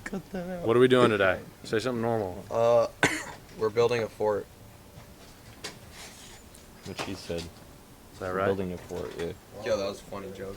Cut that out. What are we doing today? Say something normal. We're building a fort. What she said. Is that We're right? building a fort, yeah. Yo, that was a funny joke.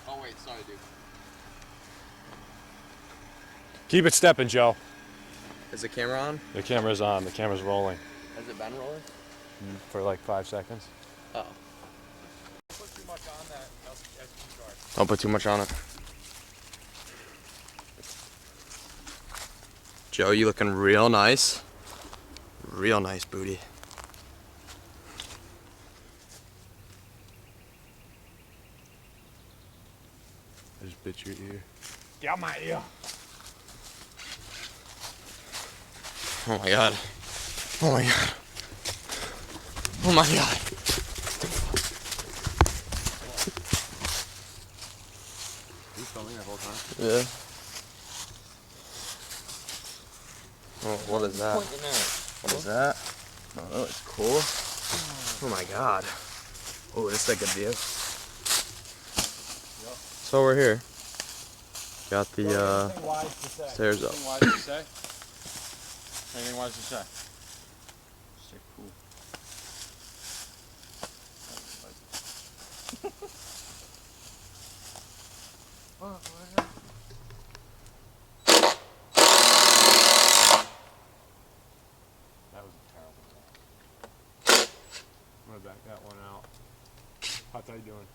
Oh wait, sorry dude. Keep it stepping, Joe. Is the camera on? The camera's on. The camera's rolling Has it been rolling? for like 5 seconds. Oh. Put too much on that SD card. Don't put too much on it. Joe, you looking real nice. Real nice booty. I just bit your ear. Get out my ear. Oh my god. Oh my god. Oh my god. You filming that whole time? Yeah. Oh, what is that? What is that? Oh, that looks cool. Oh my god. Oh, this is a good view. So we're here. Got the stairs up. Anything wise to say? Anything wise to say? Stay cool. That was a terrible one. I'm gonna back that one out. How's how you doing?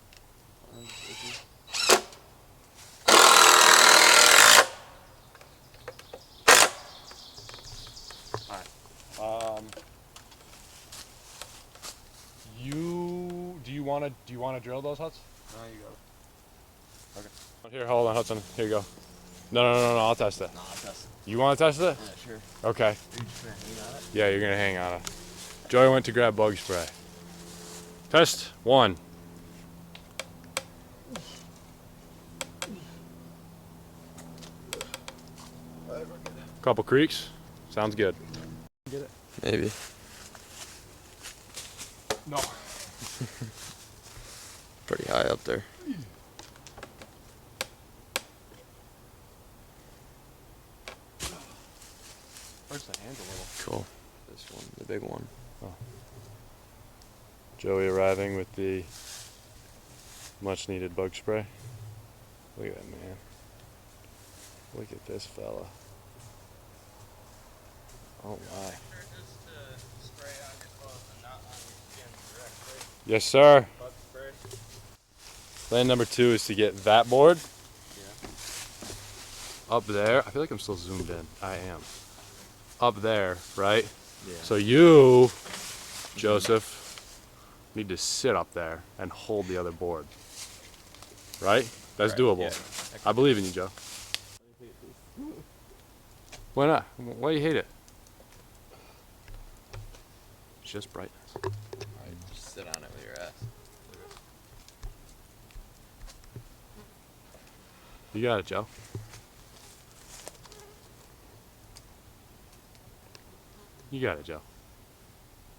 Do you wanna drill those huts? No, you go. Okay. Here, hold on, Hudson. Here you go. No, I'll test it. No, I'll test You wanna test it? it. Yeah, sure. Okay. Are you just gonna hang on it? Yeah, you're gonna hang on it. Joey went to grab bug spray. Test 1. Couple creaks. Sounds good. Maybe. No. Pretty high up there. Where's the handle? Cool. This one, the big one. Joey arriving with the much needed bug spray. Look at that man. Look at this fella. Oh my. Yes, sir. Plan number 2 is to get that board up there. I feel like I'm still zoomed in. I am. Up there, right? Yeah. So you, Joseph, need to sit up there and hold the other board. Right? That's doable. Yeah. I believe in you, Joe. Why not? Why do you hate it? It's just brightness. Just sit on it with your ass. You got it, Joe. You got it, Joe.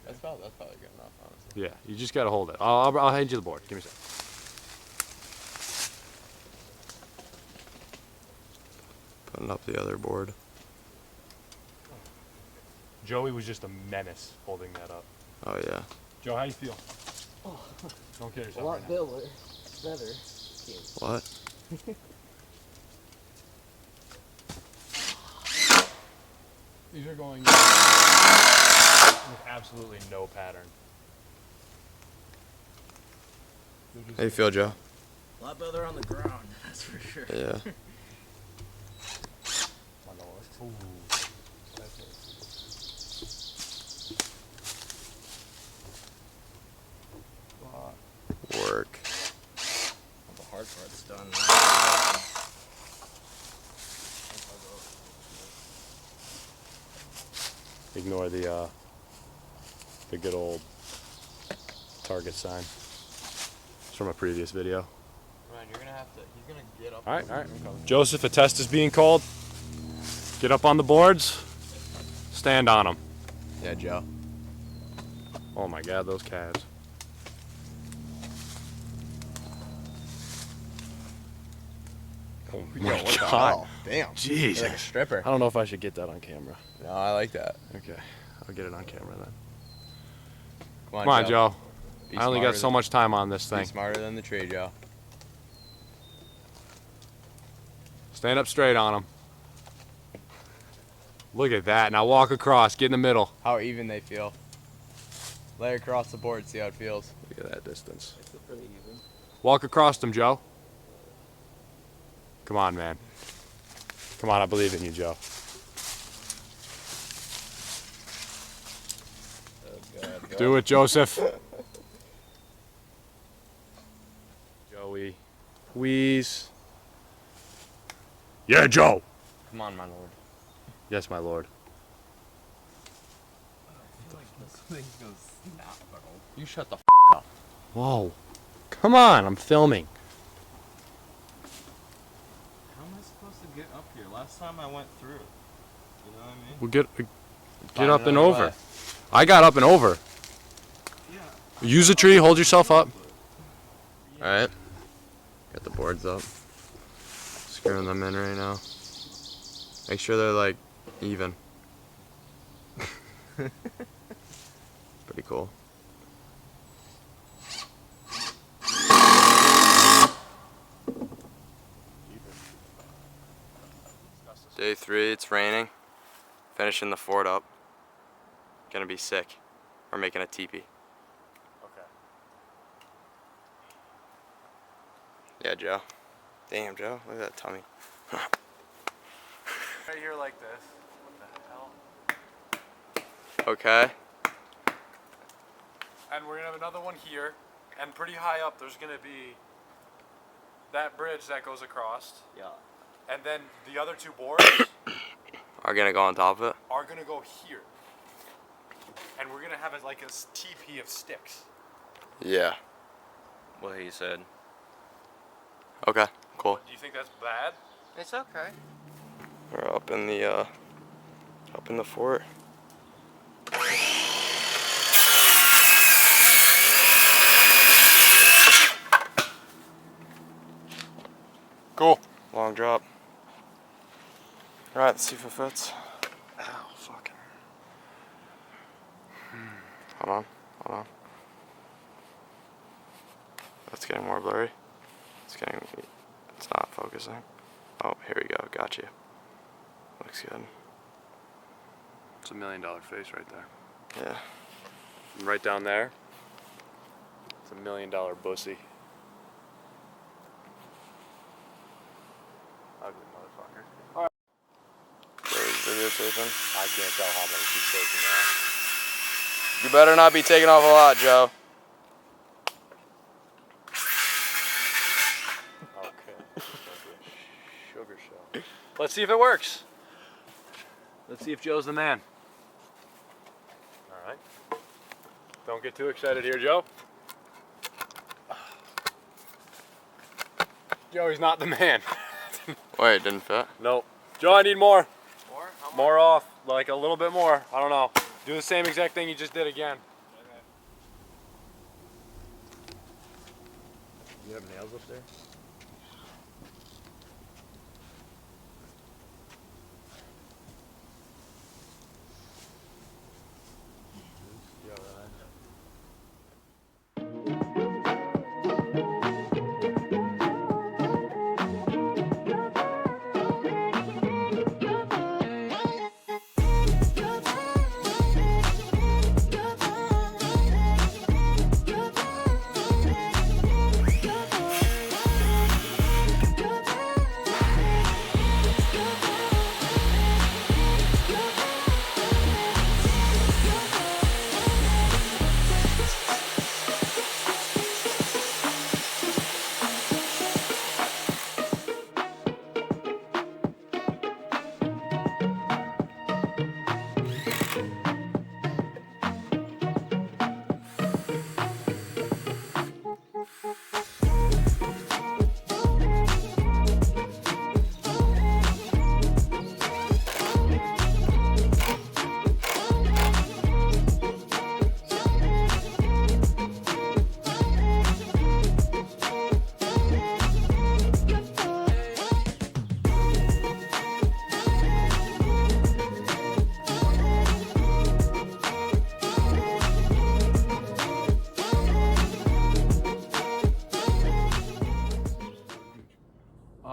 That's probably good enough, honestly. Yeah, you just gotta hold it. I'll hand you the board. Give me a sec. Putting up the other board. Joey was just a menace holding that up. Oh yeah. Joe, how you feel? Don't kill yourself right now. Better. What? These are going with absolutely no pattern. How you feel, Joe? A lot better on the ground, that's for sure. Yeah. Work. The hard part's done. Ignore the good old target sign. It's from a previous video. Ryan, you're gonna have to. He's gonna get up. All right. Joseph, a test is being called. Get up on the boards. Stand on them. Yeah, Joe. Oh my God, those calves. Oh my Yo, what the God. hell? Damn. Jeez. You're like a stripper. I don't know if I should get that on camera. No, I like that. Okay, I'll get it on camera then. Come Come on, Joe. Be I only got smarter so much time on this Be thing. smarter than the tree, Joe. Stand up straight on them. Look at that. Now walk across. Get in the middle. How even they feel. Lay across the board, see how it feels. Look at that distance. It's pretty even. Walk across them, Joe. Come on, man. Come on, I believe in you, Joe. Oh, God. Do it, Joseph. Joey. Wheeze. Yeah, Joe. Come on, my lord. Yes, my lord. You shut the up. Whoa. Come on, I'm filming. How am I supposed to get up here? Last time I went through. You know what I mean? We'll get Find up and another over. way. I got up and over. Yeah. Use a tree, hold yourself up. Alright. Got the boards up. Screwing them in right now. Make sure they're like even. Pretty cool. Day 3, it's raining. Finishing the fort up. Gonna be sick. We're making a teepee. Okay. Yeah, Joe. Damn, Joe. Look at that tummy. Right here like this. What the hell? Okay. And we're gonna have another one here. And pretty high up there's gonna be that bridge that goes across. Yeah. And then the other two boards Are gonna go on top of it? are gonna go here. And we're gonna have it like a teepee of sticks. Yeah. What he said. Okay, cool. Do you think that's bad? It's okay. We're up in the fort. Cool. Long drop. Alright, let's see if it fits. Ow, fucking. Hold on. That's getting more blurry. It's not focusing. Oh, here we go, got you. Looks good. It's $1 million face right there. Yeah. And right down there, it's $1 million bussy. Ugly motherfucker. Alright. There's videotaping. I can't tell how many she's taking off. You better not be taking off a lot, Joe. Okay. Sugar show. Let's see if it works. Let's see if Joe's the man. Alright. Don't get too excited here, Joe. Joey's not the man. Wait, it didn't fit? Nope. Joe, I need more. More? How much? More off. Like a little bit more. I don't know. Do the same exact thing you just did again. You have nails up there?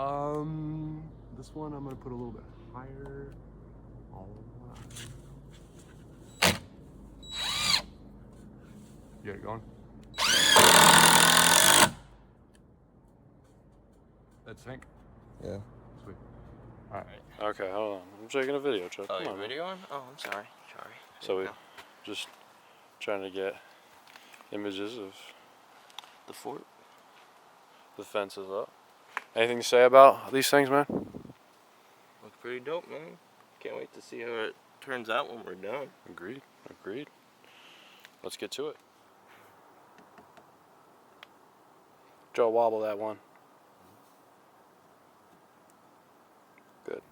This one I'm gonna put a little bit higher. All right. You got it going? That's sync. Yeah. Sweet. All right. Okay, hold on. I'm taking a video, Chuck. Oh, Come you're on, man. videoing? Oh, I'm sorry. Sorry. So we just trying to get images of The fort. the fences up. Anything to say about these things, man? Looks pretty dope, man. Can't wait to see how it turns out when we're done. Agreed. Agreed. Let's get to it. Joe, wobble that one. Good.